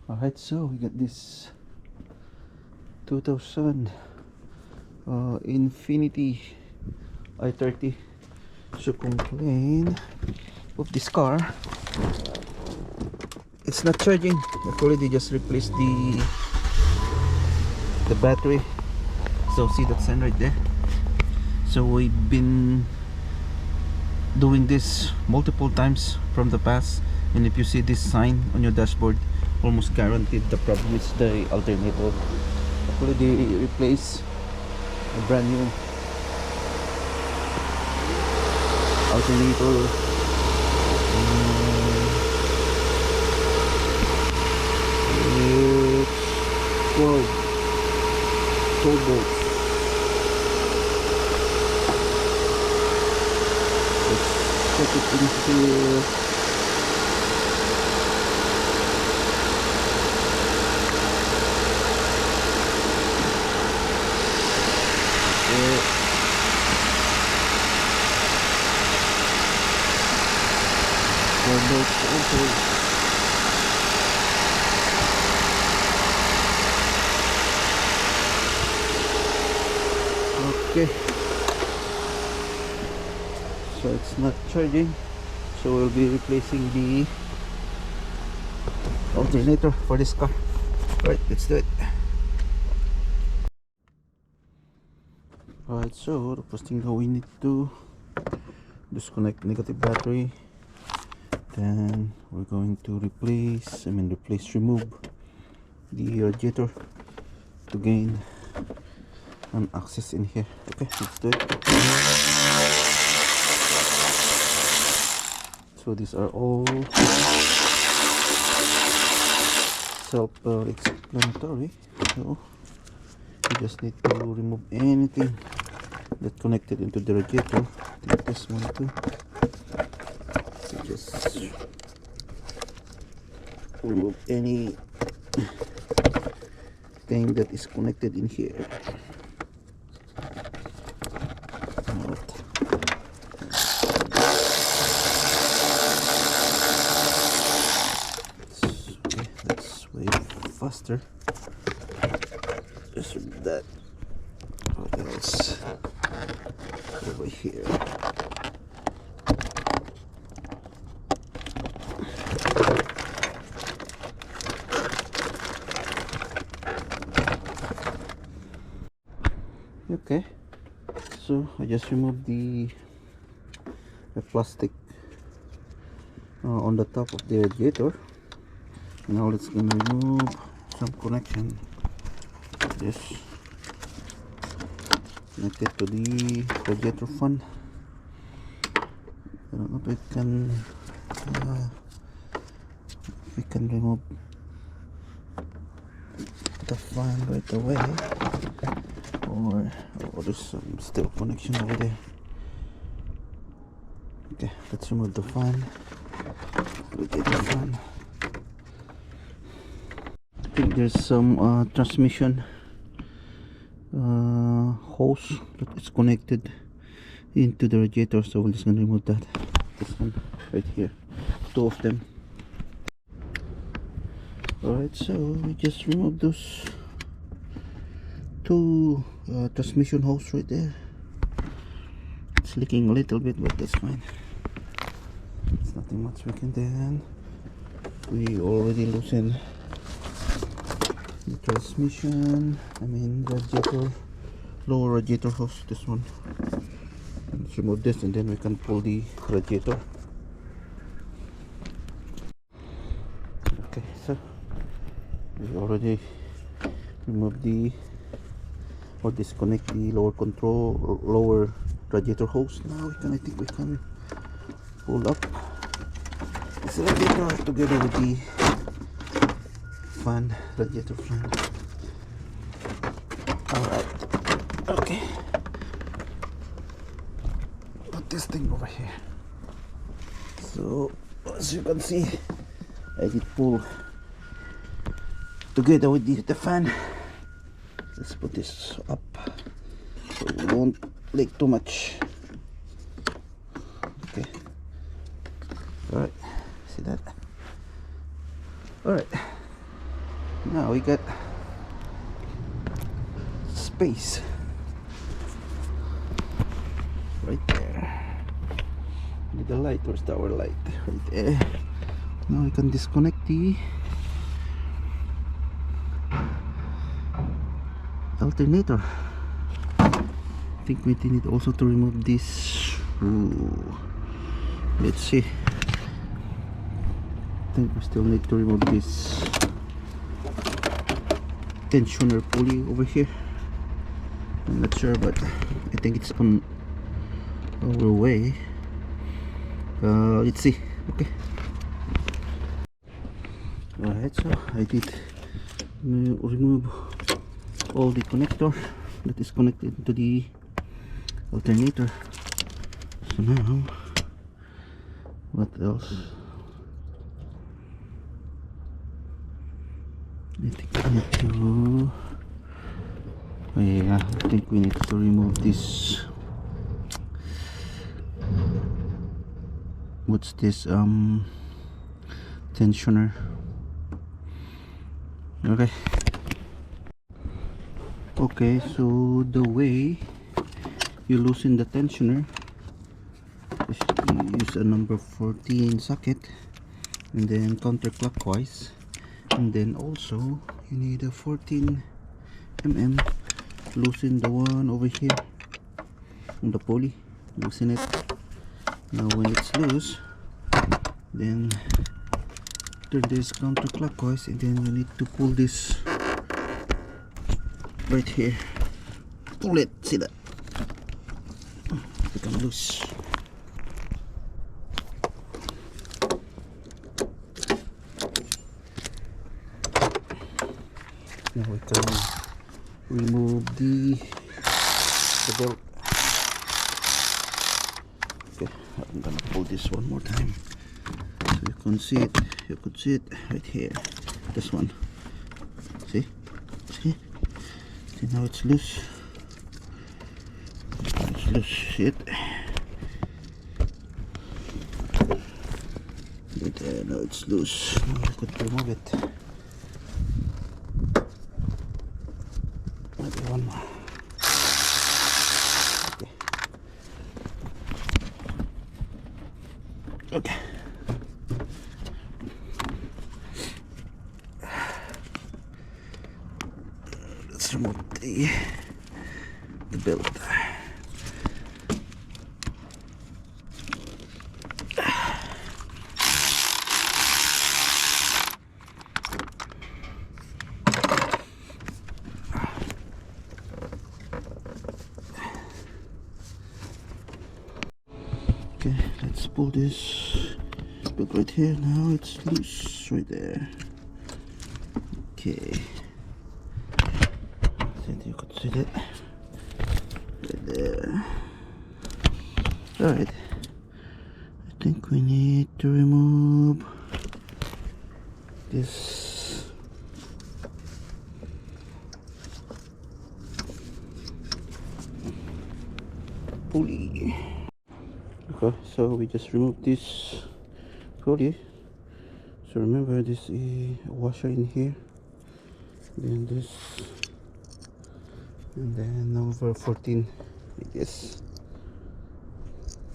Alright, so we got this 2000 Infiniti I30. So complain of this car, it's not charging. I've already just replaced the battery. So see that sign right there. So we've been doing this multiple times from the past, and if you see this sign on your dashboard, almost guaranteed the problem is the alternator. I've already replaced a brand new alternator. It's 12 volts. Let's put it in here. Okay, so it's not charging, so we'll be replacing the alternator for this car. Alright, let's do it. Alright, so the first thing that we need to disconnect negative battery, then we're going to remove the radiator to gain an access in here. Okay, let's do it. So these are all self-explanatory, so you just need to remove anything that connected into the radiator. I think this one too. So just remove any thing that is connected in here. Okay, let's way faster. Just remove that. What else? Over here. Okay, so I just removed the plastic on the top of the radiator. Now let's gonna remove some connection. This connected to the radiator fan. I don't know if we can remove the fan right away, or there's some still connection over there. Okay, let's remove the fan. Radiator fan. I think there's some transmission hose that is connected into the radiator, so we're just gonna remove that. This one right here, two of them. Alright, so we just removed those two transmission hose right there. It's leaking a little bit, but that's fine. It's nothing much we can do. Then we already loosened the transmission, radiator, lower radiator hose, this one. Let's remove this and then we can pull the radiator. Okay, so we already removed or disconnect the lower radiator hose. Now I think we can pull up this radiator together with the fan, radiator fan. Alright, okay, put this thing over here. So as you can see, I did pull together with the fan. Let's put this up so it won't leak too much. Okay, alright, see that? Alright, Now we got space right there. With the light, where's our light? Right there. Now we can disconnect the alternator. I think we need also to remove this. Ooh. Let's see. I think we still need to remove this tensioner pulley over here. I'm not sure, but I think it's on our way. Let's see. Okay. Alright, so I did remove all the connector that is connected to the alternator. So now, what else? I think we need to. Oh yeah, I think we need to remove this. What's this? Tensioner. Okay. Okay, so the way you loosen the tensioner is you use a number 14 socket and then counterclockwise, and then also you need a 14 loosen the one over here on the pulley, loosen it. Now when it's loose, then turn this counterclockwise, and then you need to pull this right here. Pull it, see that? Become loose. Now we can remove the belt. Okay, I'm gonna pull this one more time so you can see it. You could see it right here. This one. See? See? See, now it's loose. It's loose. See it? Now it's loose. Now you could remove it. Maybe one more. Okay. Let's remove the belt. Okay, let's pull this belt right here. Now it's loose right there. Okay, think you could see that right there. Alright, I think we need to remove this pulley. Okay, so we just removed this pulley. So remember, this is a washer in here, then this, and then number 14, I guess.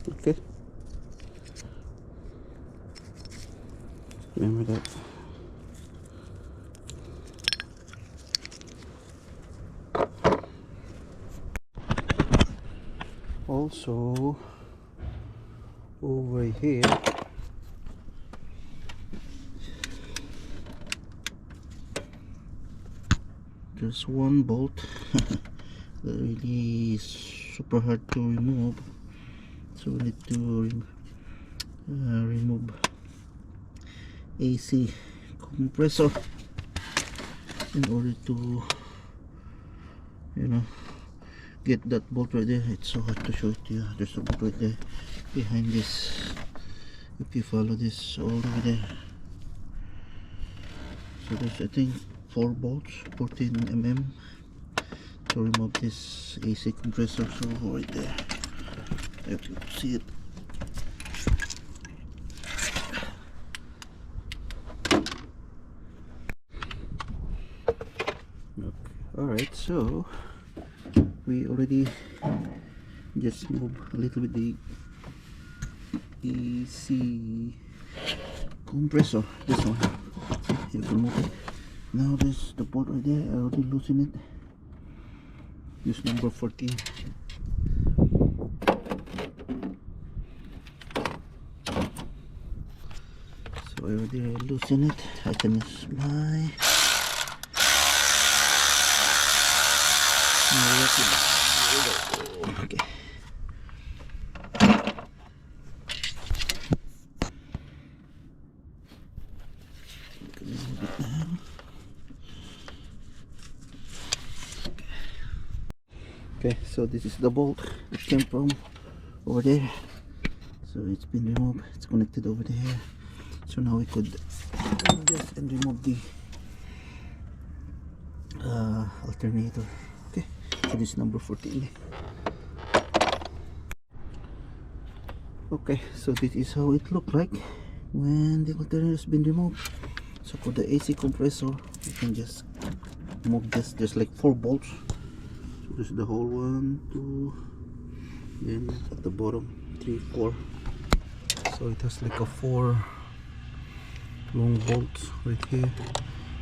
Okay, remember that. Also over here there's one bolt that really is super hard to remove, so we need to remove AC compressor in order to, you know, get that bolt right there. It's so hard to show it to you. There's a bolt right there behind this. If you follow this all the way there, so there's, I think, 4 bolts, 14 to remove this AC compressor. So right there, you can see it. Alright, so we already just move a little bit the AC compressor, this one. See, you can move it. Now there's the bolt right there. I already loosened it. Use number 14. So I already loosened it. I can use my okay. Okay, so this is the bolt. It came from over there. So it's been removed. It's connected over there. So now we could remove this and remove the alternator. Okay, so this is number 14. Okay, so this is how it looked like when the alternator has been removed. So for the AC compressor, you can just move this. There's like 4 bolts. So this is the whole 1, 2, then at the bottom 3, 4. So it has like a 4 long bolts right here.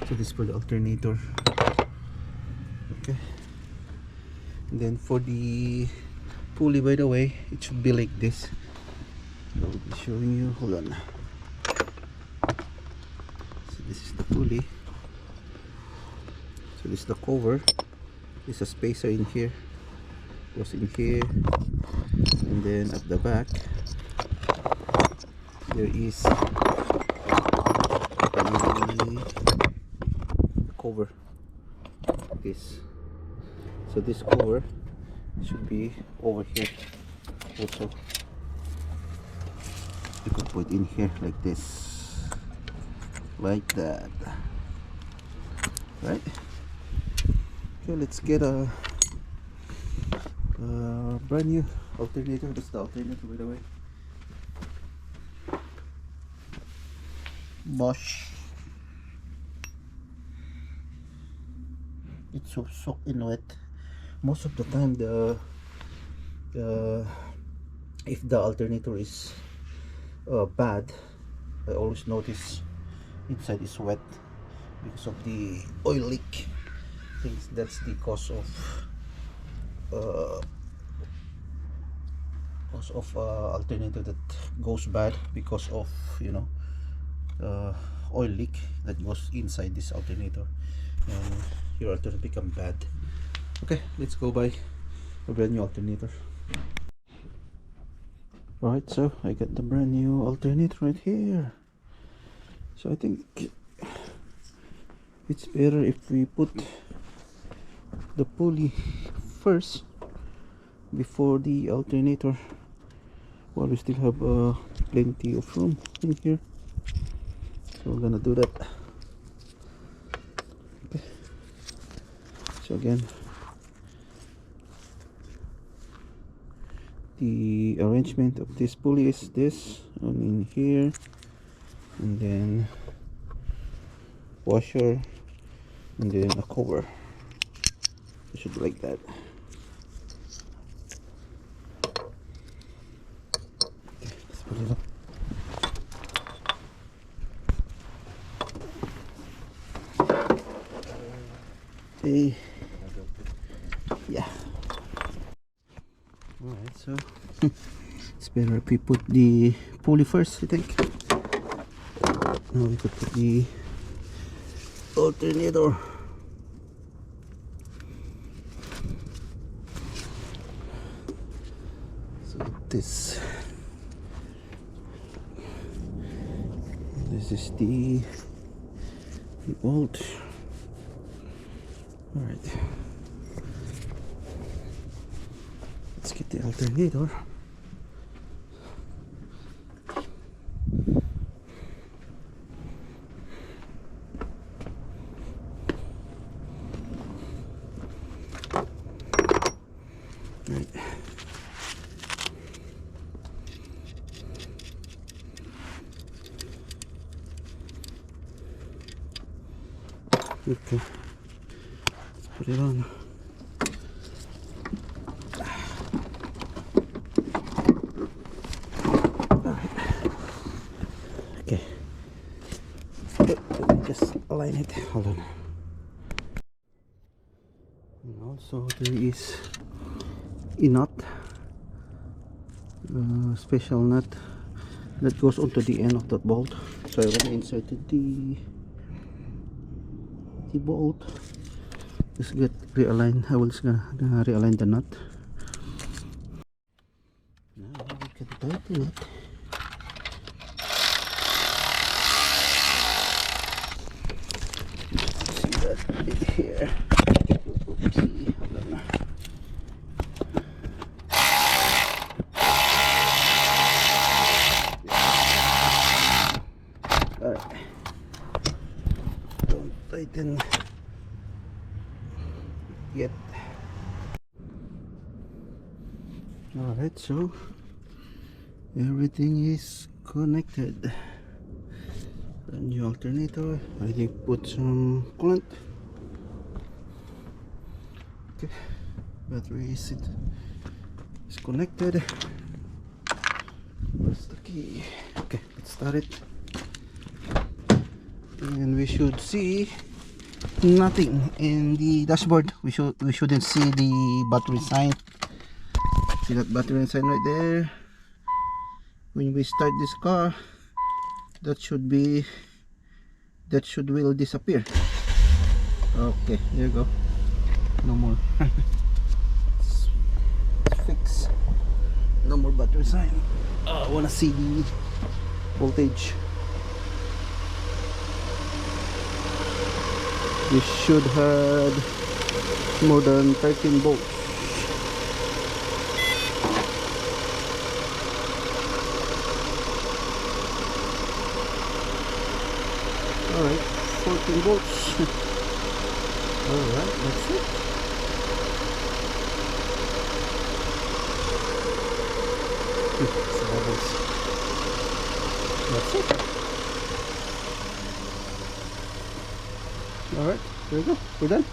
So this is for the alternator. Okay, and then for the pulley, by the way, it should be like this. So I'll be showing you. Hold on. So this is the pulley. So this is the cover. There's a spacer in here. Goes in here, and then at the back there is the cover. This. So this cover should be over here also. You could put in here like this, like that, right? Okay, let's get a brand new alternator. This is the alternator, by the way. Bosch. It's so soaked in wet. Most of the time, if the alternator is bad, I always notice inside is wet because of the oil leak. I think that's the cause of alternator that goes bad, because of, you know, oil leak that goes inside this alternator, and your alternator become bad. Okay, let's go buy a brand new alternator. Alright, so I got the brand new alternator right here. So I think it's better if we put the pulley first before the alternator, while we still have plenty of room in here. So we're gonna do that. Okay. So again, the arrangement of this pulley is this one in here, and then washer, and then a cover. It should be like that. Okay, let's put it up. Okay. Yeah. Alright, so it's better if we put the pulley first, I think. Now we could put the alternator. So this is the bolt. Alright, let's get the alternator. Right. Okay, let's put it on. Okay. Let me just align it. Hold on. And also there is a nut, special nut that goes onto the end of that bolt. So I already inserted the bolt. Just get realigned. I will just gonna realign the nut. Now we can tighten it. See that bit here. See, hold on. Alright. Don't tighten yet. Alright, so everything is connected. Brand new alternator. I think put some coolant. Okay, battery is connected. Where's the key? Okay, let's start it. And we should see nothing in the dashboard. We shouldn't see the battery sign. See that battery sign right there? When we start this car, that should will disappear. Okay, there you go. No more. Let's fix. No more battery sign. I wanna see the voltage. We should have more than 13 volts. Alright, 14 volts. Alright, that's it. It's bubbles. That's it. Alright, there we go. We're done.